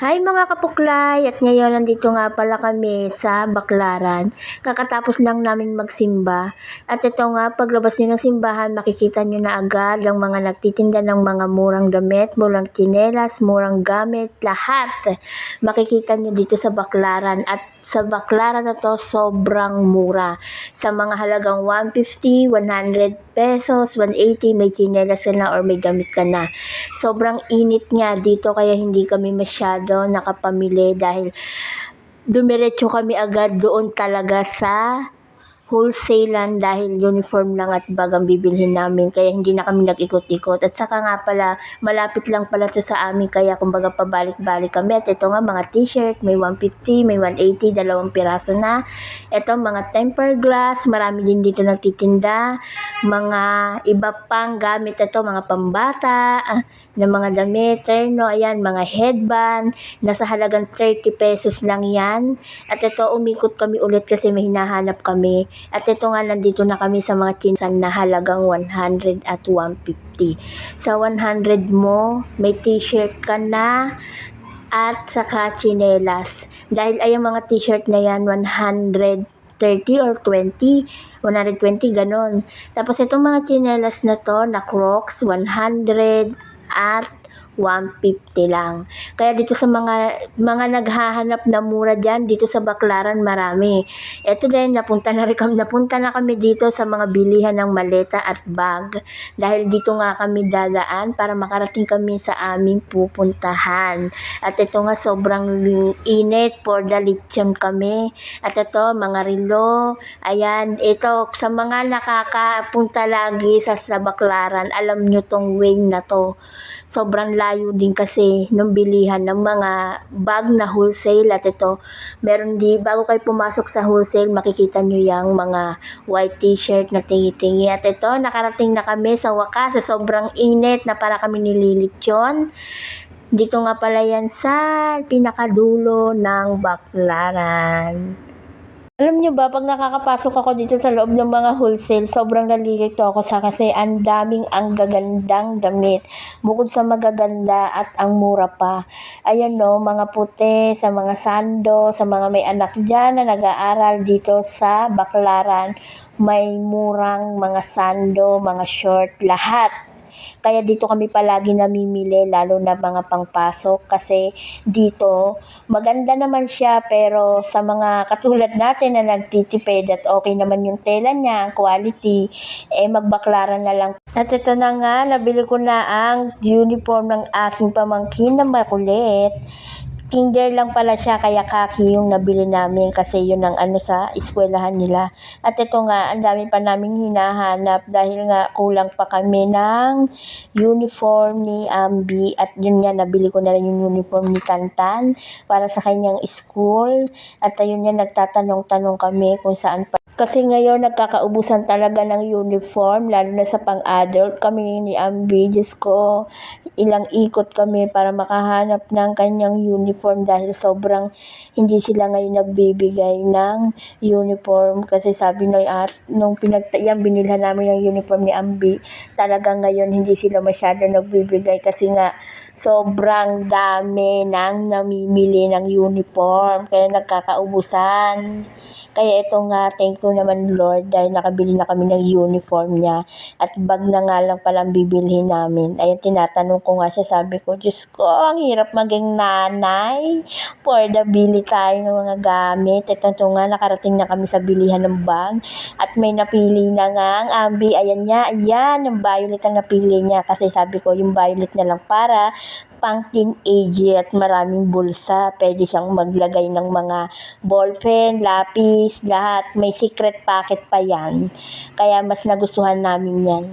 Hi mga kapuklay! At ngayon nandito nga pala kami sa Baclaran. Kakatapos lang namin magsimba. At ito nga, paglabas nyo ng simbahan, makikita nyo na agad ang mga nagtitinda ng mga murang damit, murang tsinelas, murang gamit, lahat. Makikita nyo dito sa Baclaran. At sa Baclaran na to, sobrang mura. Sa mga halagang 150, 100 pesos, 180, may tsinelas ka na or may damit ka na. Sobrang init nga dito kaya hindi kami masyado nakapamili dahil dumiretso kami agad doon talaga sa wholesale dahil uniform lang at bag ang bibilhin namin kaya hindi na kami nag-ikot-ikot. At saka nga pala, malapit lang pala to sa amin kaya kumbaga pabalik-balik kami. At ito nga mga t-shirt, may 150, may 180, dalawang piraso na. Ito mga tempered glass, marami din dito nagtitinda. Mga iba pang gamit ito, mga pambata, na mga damit, terno, ayan, mga headband, nasa halagang 30 pesos lang yan. At ito, umikot kami ulit kasi may hinahanap kami. At ito nga, nandito na kami sa mga chinsan na halagang 100 at 150. Sa 100 mo, may t-shirt ka na at saka tsinelas. Dahil ay mga t-shirt na yan, 130 or 20, 120, ganon. Tapos itong mga tsinelas na to, na Crocs, 100 at 150 lang. Kaya dito sa mga naghahanap na mura diyan dito sa Baclaran marami. Ito din napunta na kami dito sa mga bilihan ng maleta at bag dahil dito nga kami dadaan para makarating kami sa aming pupuntahan. At ito nga sobrang init for the lechon kami. At ito mga relo, ayan, ito sa mga nakakapunta lagi sa Baclaran, alam nyo tong way na to. Sobrang layo din kasi nung bilihan ng mga bag na wholesale. At ito, meron bago kayo pumasok sa wholesale, makikita nyo yung mga white t-shirt na tingi-tingi. At ito, nakarating na kami sa wakas sa sobrang init na para kami nililitsyon. Dito nga pala yan sa pinakadulo ng Baclaran. Alam nyo ba, pag nakakapasok ako dito sa loob ng mga wholesale, sobrang nalilito ako kasi ang daming ang gagandang damit. Bukod sa magaganda at ang mura pa. Ayan no, mga puti, sa mga sando, sa mga may anak dyan na nag-aaral dito sa Baclaran, may murang mga sando, mga short, lahat. Kaya dito kami palagi namimili lalo na mga pangpasok kasi dito maganda naman siya pero sa mga katulad natin na nagtitipid at okay naman yung tela niya, ang quality, Baclaran na lang. At ito na nga, nabili ko na ang uniform ng aking pamangkin na makulit. Kinder lang pala siya kaya kaki yung nabili namin kasi yun ang sa eskwelahan nila. At ito nga, ang dami pa naming hinahanap dahil nga kulang pa kami ng uniform ni Ambi. At yun nga, nabili ko na rin yung uniform ni Tantan para sa kanyang school. At ayun nga, nagtatanong-tanong kami kung saan pa. Kasi ngayon nagkakaubusan talaga ng uniform, lalo na sa pang-adult. Kami ni Ambi, Diyos ko, ilang ikot kami para makahanap ng kanyang uniform dahil sobrang hindi sila ngayon nagbibigay ng uniform. Kasi sabi nung binilhan namin ng uniform ni Ambi, talagang ngayon hindi sila masyado nagbibigay kasi nga sobrang dami nang namimili ng uniform kaya nagkakaubusan. Kaya ito nga, thank you naman Lord dahil nakabili na kami ng uniform niya at bag na nga lang palang bibilhin namin. Ayun, tinatanong ko nga siya, sabi ko, Diyos ko, ang hirap maging nanay. For the bili tayo ng mga gamit. Ito nga, nakarating na kami sa bilihan ng bag at may napili na nga ang Ambi. Ayan niya, ayan, yung violet ang napili niya kasi sabi ko, yung violet na lang para pang teenager at maraming bulsa. Pwede siyang maglagay ng mga ballpen, lapis, lahat. May secret pocket pa yan. Kaya mas nagustuhan namin yan.